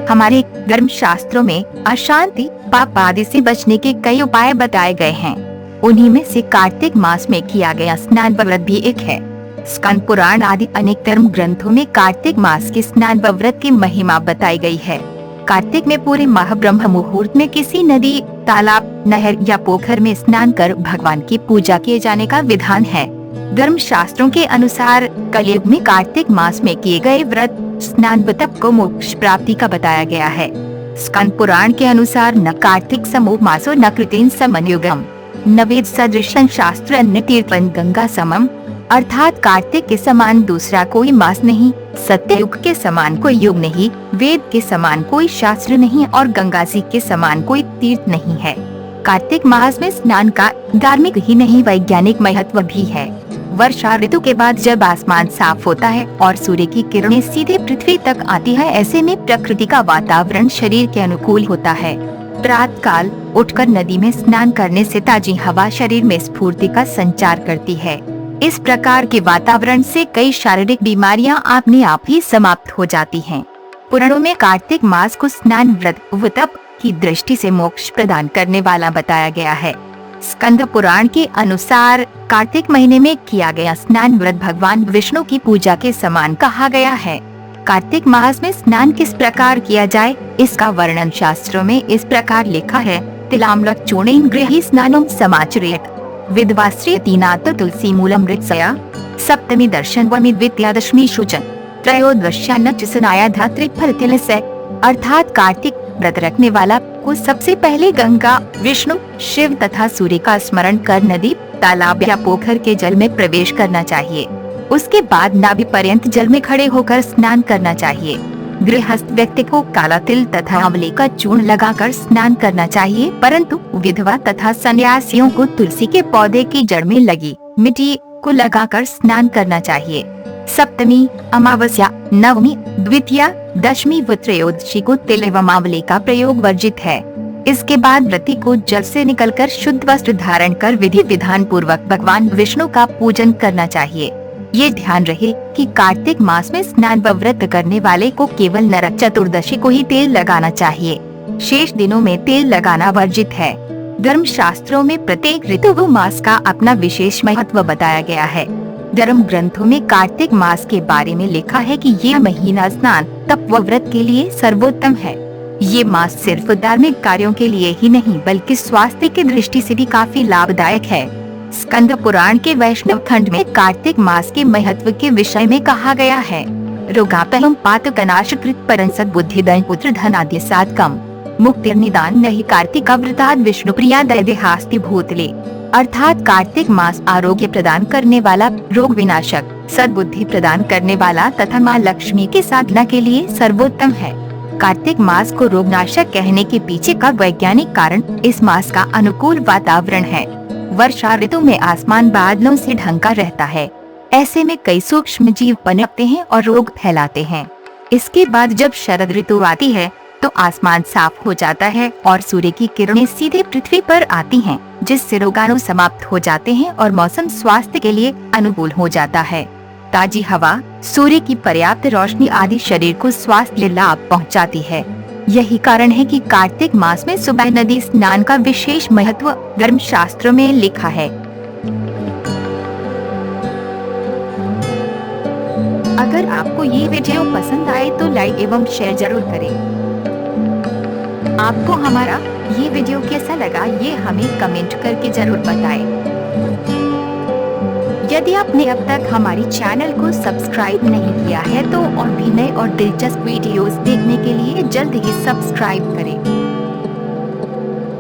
हमारे धर्म शास्त्रों में अशांति, पाप आदि से बचने के कई उपाय बताए गए हैं। उन्हीं में से कार्तिक मास में किया गया स्नान व व्रत भी एक है। स्कंद पुराण आदि अनेक धर्म ग्रंथों में कार्तिक मास के स्नान व व्रत की महिमा बताई गई है। कार्तिक में पूरे माह ब्रह्म मुहूर्त में किसी नदी, तालाब, नहर या पोखर में स्नान कर भगवान की पूजा किए जाने का विधान है। धर्म शास्त्रों के अनुसार कलयुग में कार्तिक मास में किए गए व्रत, स्नान व तप को मोक्ष प्राप्ति का बताया गया है। स्कंद पुराण के अनुसार न कार्तिक समो मासो न कृतेन समं युगम, न वेद सदृशं शास्त्र न तीर्थं गंगा समम, अर्थात कार्तिक के समान दूसरा कोई मास नहीं, सत्ययुग के समान कोई युग नहीं, वेद के समान कोई शास्त्र नहीं और गंगा जी के समान कोई तीर्थ नहीं है। कार्तिक मास में स्नान का धार्मिक ही नहीं वैज्ञानिक महत्व भी है। वर्षा ऋतु के बाद जब आसमान साफ होता है और सूर्य की किरणें सीधे पृथ्वी तक आती है, ऐसे में प्रकृति का वातावरण शरीर के अनुकूल होता है। प्रातः काल उठकर नदी में स्नान करने से ताजी हवा शरीर में स्फूर्ति का संचार करती है। इस प्रकार के वातावरण से कई शारीरिक बीमारियां अपने आप ही समाप्त हो जाती हैं। पुराणों में कार्तिक मास को स्नान, व्रत व तप की दृष्टि से मोक्ष प्रदान करने वाला बताया गया है। स्कंद पुराण के अनुसार कार्तिक महीने में किया गया स्नान व्रत भगवान विष्णु की पूजा के समान कहा गया है। कार्तिक मास में स्नान किस प्रकार किया जाए, इसका वर्णन शास्त्रों में इस प्रकार लिखा है। तिलाम्लक चूर्णेन गृही स्नानं समाचरेत्, विद्वाश्रियतीनाथ तुलसी मूलम मृत्सया, सप्तमी दर्शन वमि द्वितीयादशमी शुचन, त्रयोदश्यान्न च स्नाया धात्री फल तिलस्य। अर्थात कार्तिक व्रत रखने वाला को सबसे पहले गंगा, विष्णु, शिव तथा सूर्य का स्मरण कर नदी, तालाब या पोखर के जल में प्रवेश करना चाहिए। उसके बाद नाभि पर्यंत जल में खड़े होकर स्नान करना चाहिए। गृहस्थ व्यक्ति को काला तिल तथा आंवले का चूर्ण लगाकर स्नान करना चाहिए, परंतु विधवा तथा सन्यासियों को तुलसी के पौधे की जड़ में लगी मिट्टी को लगाकर स्नान करना चाहिए। सप्तमी, अमावस्या, नवमी, द्वितीया, दशमी व त्रयोदशी को तिल एवं आंवले का प्रयोग वर्जित है। इसके बाद व्रती को जल से निकलकर शुद्ध वस्त्र धारण कर विधि विधान पूर्वक भगवान विष्णु का पूजन करना चाहिए। ये ध्यान रहे कि कार्तिक मास में स्नान व व्रत करने वाले को केवल नरक चतुर्दशी को ही तेल लगाना चाहिए। शेष दिनों में तेल लगाना वर्जित है। धर्म शास्त्रों में प्रत्येक ऋतु व मास का अपना विशेष महत्व बताया गया है। धर्म ग्रंथों में कार्तिक मास के बारे में लिखा है कि ये महीना स्नान, तप व व्रत के लिए सर्वोत्तम है। ये मास सिर्फ धार्मिक कार्यों के लिए ही नहीं बल्कि स्वास्थ्य की दृष्टि से भी काफी लाभदायक है। स्कंद पुराण के वैष्णव खंड में कार्तिक मास के महत्व के विषय में कहा गया है। रोगापहम पातकनाशकृत परंसद बुद्धिदय पुत्र धनाद्य साधकम, मुक्तिर्निदान नहीं कार्तिक व्रताद विष्णु प्रिया दैदेहास्ति भूतले। अर्थात कार्तिक मास आरोग्य प्रदान करने वाला, रोग विनाशक, सद्बुद्धि प्रदान करने वाला तथा माँ लक्ष्मी की साधना के लिए सर्वोत्तम है। कार्तिक मास को रोगनाशक कहने के पीछे का वैज्ञानिक कारण इस मास का अनुकूल वातावरण है। वर्षा ऋतु में आसमान बादलों से ढंका रहता है। ऐसे में कई सूक्ष्म जीव पनपते हैं और रोग फैलाते हैं। इसके बाद जब शरद ऋतु आती है तो आसमान साफ हो जाता है और सूर्य की किरणें सीधे पृथ्वी पर आती हैं, जिससे रोगाणु समाप्त हो जाते हैं और मौसम स्वास्थ्य के लिए अनुकूल हो जाता है। ताजी हवा, सूर्य की पर्याप्त रोशनी आदि शरीर को स्वास्थ्य लाभ पहुंचाती है। यही कारण है कि कार्तिक मास में सुबह नदी स्नान का विशेष महत्व धर्म शास्त्रों में लिखा है। अगर आपको ये वीडियो पसंद आए तो लाइक एवं शेयर जरूर करें। आपको हमारा ये वीडियो कैसा लगा ये हमें कमेंट करके जरूर बताएं। यदि आपने अब तक हमारी चैनल को सब्सक्राइब नहीं किया है तो और भी नए और दिलचस्प वीडियोस देखने के लिए जल्द ही सब्सक्राइब करें।